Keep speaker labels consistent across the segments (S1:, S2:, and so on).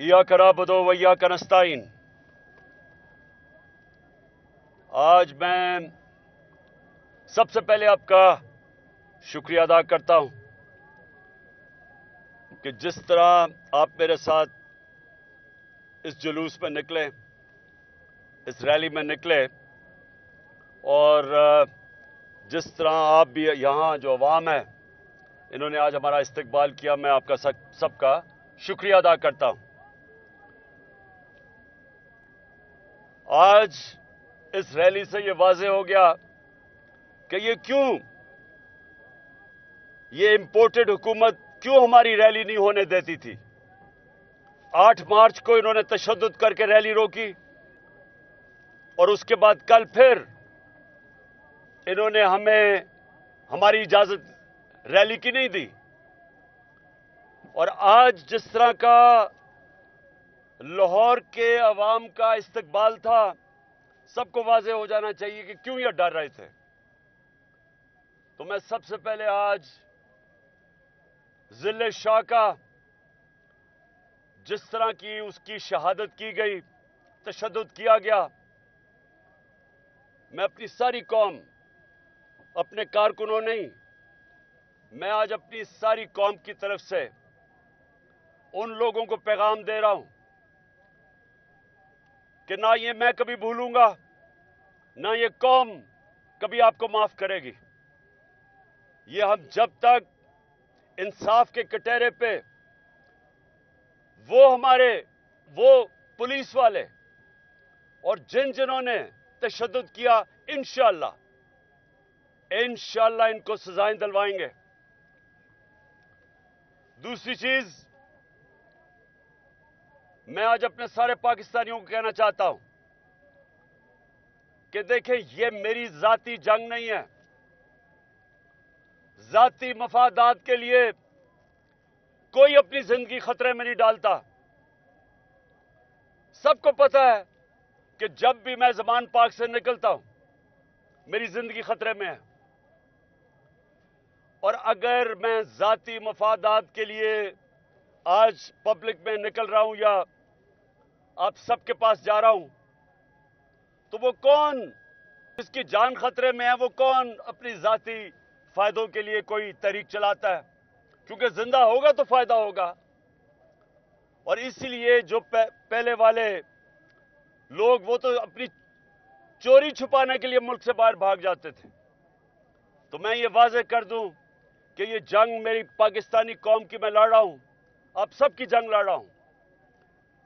S1: इय्याक नअबुदु व इय्याक नस्तईन। आज मैं सबसे पहले आपका शुक्रिया अदा करता हूं कि जिस तरह आप मेरे साथ इस जुलूस में निकले, इस रैली में निकले, और जिस तरह आप भी यहाँ जो अवाम है इन्होंने आज हमारा इस्तकबाल किया, मैं आपका सबका शुक्रिया अदा करता हूं। आज इस रैली से ये वाज़ेह हो गया कि ये इंपोर्टेड हुकूमत क्यों हमारी रैली नहीं होने देती थी। 8 मार्च को इन्होंने तशद्दुद करके रैली रोकी और उसके बाद कल फिर इन्होंने हमें हमारी इजाजत रैली की नहीं दी। और आज जिस तरह का लाहौर के अवाम का इस्तकबाल था, सबको वाज़ेह हो जाना चाहिए कि क्यों ये डर रहे थे। तो मैं सबसे पहले आज ज़िले शाह का जिस तरह की उसकी शहादत की गई, तशद्दुद किया गया, मैं अपनी सारी कौम, अपने कारकुनों नहीं, मैं आज अपनी सारी कौम की तरफ से उन लोगों को पैगाम दे रहा हूं कि ना ये मैं कभी भूलूंगा, ना ये कौम कभी आपको माफ करेगी। ये हम जब तक इंसाफ के कटहरे पे वो पुलिस वाले और जिन्होंने तशद्दुद किया, इंशाअल्लाह इनको सजाएं दिलवाएंगे। दूसरी चीज, मैं आज अपने सारे पाकिस्तानियों को कहना चाहता हूं कि देखें, ये मेरी जाती जंग नहीं है। जाती मफादात के लिए कोई अपनी जिंदगी खतरे में नहीं डालता। सबको पता है कि जब भी मैं ज़मान पाक से निकलता हूं, मेरी जिंदगी खतरे में है। और अगर मैं जाती मफादात के लिए आज पब्लिक में निकल रहा हूं या आप सबके पास जा रहा हूं, तो वो कौन जिसकी जान खतरे में है, वो कौन अपनी जाती फायदों के लिए कोई तहरीक चलाता है? क्योंकि जिंदा होगा तो फायदा होगा। और इसीलिए जो पहले वाले लोग, वो तो अपनी चोरी छुपाने के लिए मुल्क से बाहर भाग जाते थे। तो मैं ये वाज़ेह कर दूं कि ये जंग मेरी पाकिस्तानी कौम की मैं लड़ रहा हूं, आप सबकी जंग लड़ रहा हूं।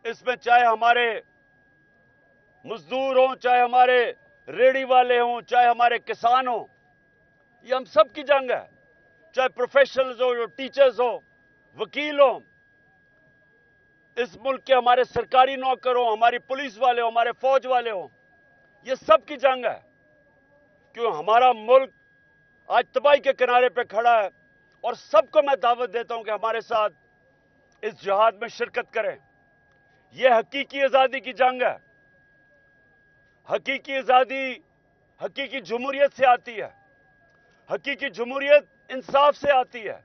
S1: इसमें चाहे हमारे मजदूर हों, चाहे हमारे रेहड़ी वाले हों, चाहे हमारे किसान हों, ये हम सब की जंग है। चाहे प्रोफेशनल्स हो, जो टीचर्स हो, वकील हो, इस मुल्क के हमारे सरकारी नौकर हो, हमारी पुलिस वाले हो, हमारे फौज वाले हो, ये सब की जंग है। क्यों हमारा मुल्क आज तबाही के किनारे पे खड़ा है। और सबको मैं दावत देता हूं कि हमारे साथ इस जिहाद में शिरकत करें। यह हकीकी आजादी की जंग है। हकीकी आजादी हकीकी जमहूरियत से आती है। हकीकी जमहूरियत इंसाफ से आती है,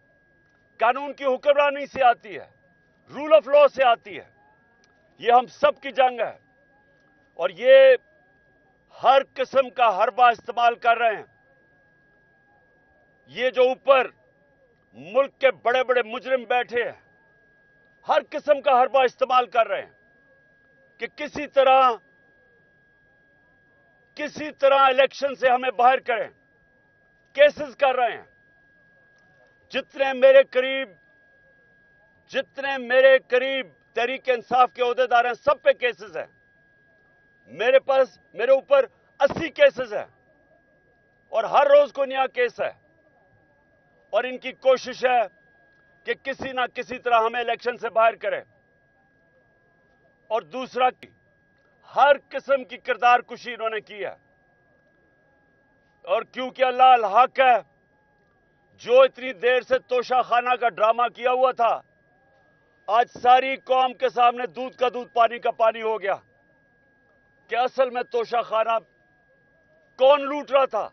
S1: कानून की हुक्मरानी से आती है, रूल ऑफ लॉ से आती है। ये हम सब की जंग है। और ये हर किस्म का हरबा इस्तेमाल कर रहे हैं। ये जो ऊपर मुल्क के बड़े बड़े मुजरिम बैठे हैं, हर किस्म का हरबा इस्तेमाल कर रहे हैं कि किसी तरह इलेक्शन से हमें बाहर करें। केसेस कर रहे हैं। जितने मेरे करीब तहरीक इंसाफ के ओहदेदार हैं, सब पे केसेस हैं। मेरे ऊपर 80 केसेस हैं और हर रोज को नया केस है। और इनकी कोशिश है कि किसी ना किसी तरह हमें इलेक्शन से बाहर करें। और दूसरा, हर किस्म की किरदार कुशी इन्होंने की है। और क्योंकि अल्लाह अल हक है, जो इतनी देर से तोशा खाना का ड्रामा किया हुआ था, आज सारी कौम के सामने दूध का दूध पानी का पानी हो गया कि असल में तोशा खाना कौन लूट रहा था।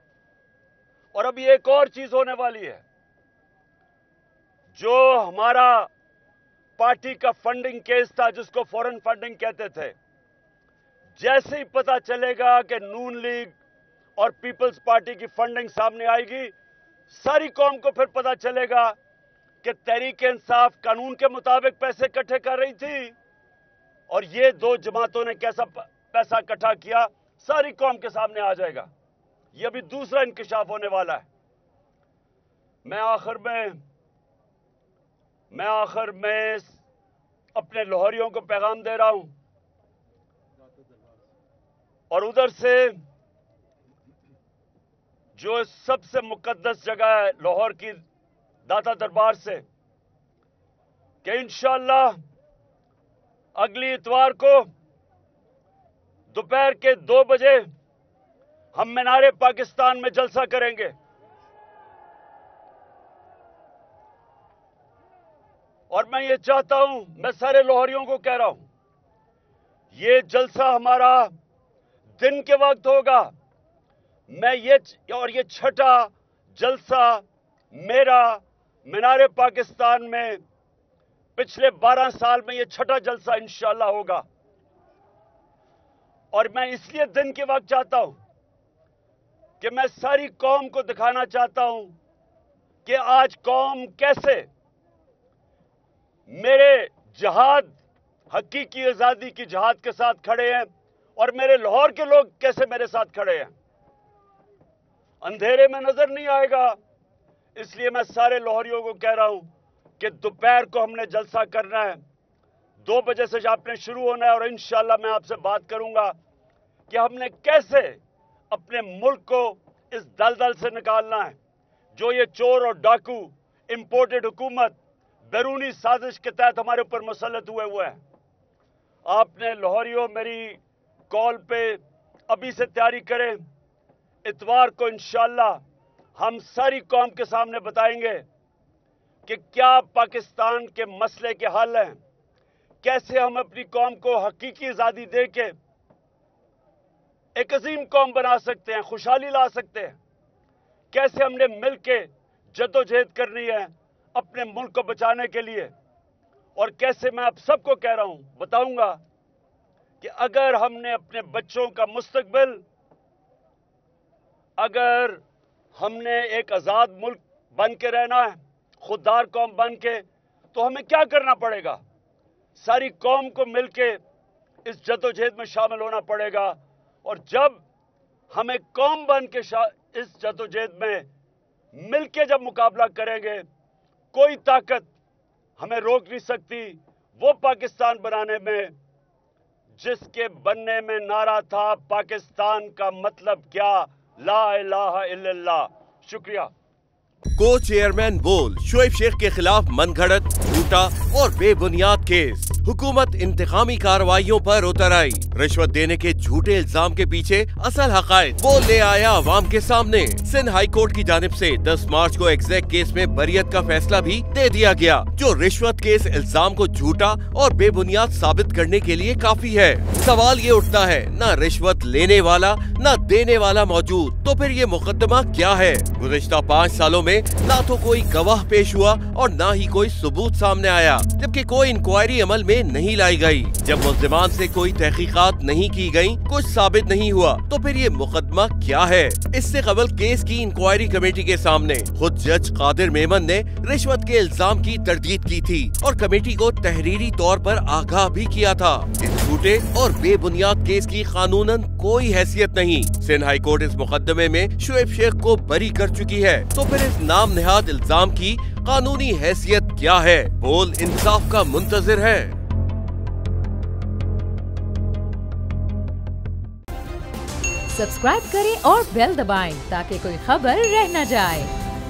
S1: और अभी एक और चीज होने वाली है। जो हमारा पार्टी का फंडिंग केस था जिसको फॉरेन फंडिंग कहते थे। जैसे ही पता चलेगा कि नून लीग और पीपल्स पार्टी की फंडिंग सामने आएगी, सारी कौम को फिर पता चलेगा कि तहरीक इंसाफ कानून के मुताबिक पैसे इकट्ठे कर रही थी और ये दो जमातों ने कैसा पैसा इकट्ठा किया, सारी कौम के सामने आ जाएगा। ये अभी दूसरा इंकशाफ होने वाला है। मैं आखिर में अपने लाहौरियों को पैगाम दे रहा हूं और उधर से जो सबसे मुकद्दस जगह है लाहौर की दाता दरबार से, कि इंशाअल्लाह अगली इतवार को दोपहर के 2 बजे हम मीनारे पाकिस्तान में जलसा करेंगे और मैं ये चाहता हूं, मैं सारे लाहौरियों को कह रहा हूं, ये जलसा हमारा दिन के वक्त होगा। ये छठा जलसा मेरा मीनारे पाकिस्तान में पिछले 12 साल में ये छठा जलसा इंशाअल्लाह होगा। और मैं इसलिए दिन के वक्त चाहता हूं कि मैं सारी कौम को दिखाना चाहता हूं कि आज कौम कैसे मेरे जिहाद, हकीकी आजादी की जिहाद के साथ खड़े हैं और मेरे लाहौर के लोग कैसे मेरे साथ खड़े हैं। अंधेरे में नजर नहीं आएगा। इसलिए मैं सारे लाहौरियों को कह रहा हूं कि दोपहर को हमने जलसा करना है, 2 बजे से आपने शुरू होना है और इंशाअल्लाह मैं आपसे बात करूंगा कि हमने कैसे अपने मुल्क को इस दलदल से निकालना है जो ये चोर और डाकू इंपोर्टेड हुकूमत बैरूनी साजिश के तहत हमारे ऊपर मुसल्लत हुए हैं। आपने लाहौरियों मेरी कॉल पे अभी से तैयारी करें। इतवार को इंशाअल्लाह हम सारी कौम के सामने बताएंगे कि क्या पाकिस्तान के मसले के हल हैं, कैसे हम अपनी कौम को हकीकी आजादी दे के एक अजीम कौम बना सकते हैं, खुशहाली ला सकते हैं, कैसे हमने मिलके जद्दोजहद करनी है अपने मुल्क को बचाने के लिए, और कैसे मैं आप सबको कह रहा हूं, बताऊंगा कि अगर हमने अपने बच्चों का मुस्तकबिल, अगर हमने एक आजाद मुल्क बन के रहना है, खुददार कौम बन के, तो हमें क्या करना पड़ेगा? सारी कौम को मिलके इस जद्दोजहद में शामिल होना पड़ेगा। और जब हमें कौम बन के इस जद्दोजहद में मिलके जब मुकाबला करेंगे, कोई ताकत हमें रोक नहीं सकती वो पाकिस्तान बनाने में जिसके बनने में नारा था पाकिस्तान का मतलब क्या, ला इलाहा इल्लल्लाह। शुक्रिया।
S2: को चेयरमैन बोल शोएब शेख के खिलाफ मनगढ़ंत, झूठा और बेबुनियाद केस। हुकूमत इंतकामी कार्रवाइयों पर उतर आई। रिश्वत देने के झूठे इल्जाम के पीछे असल हकायक वो ले आया अवाम के सामने। सिंध हाई कोर्ट की जानिब से 10 मार्च को एग्जैक्ट केस में बरियत का फैसला भी दे दिया गया, जो रिश्वत के इस इल्जाम को झूठा और बेबुनियाद साबित करने के लिए काफी है। सवाल ये उठता है, न रिश्वत लेने वाला न देने वाला मौजूद, तो फिर ये मुकदमा क्या है? गुज़िश्ता 5 सालों में ना तो कोई गवाह पेश हुआ और ना ही कोई सबूत सामने आया, जबकि कोई इंक्वायरी अमल में नहीं लाई गई। जब मुल्जिमान से कोई तहकीकात नहीं की गई, कुछ साबित नहीं हुआ, तो फिर ये मुकदमा क्या है? इससे कबल केस की इंक्वायरी कमेटी के सामने खुद जज कादिर मेमन ने रिश्वत के इल्जाम की तरदीद की थी और कमेटी को तहरीरी तौर पर आगाह भी किया था। इस झूठे और बेबुनियाद केस की कानूनन कोई हैसियत नहीं। सिंध हाई कोर्ट इस मुकदमे में शोएब शेख को बरी कर चुकी है, तो फिर इस नाम नेहाद इल्जाम की कानूनी हैसियत क्या है? बोल इंसाफ का मुंतजिर है।
S3: सब्सक्राइब करें और बेल दबाएं ताकि कोई खबर रह न जाए।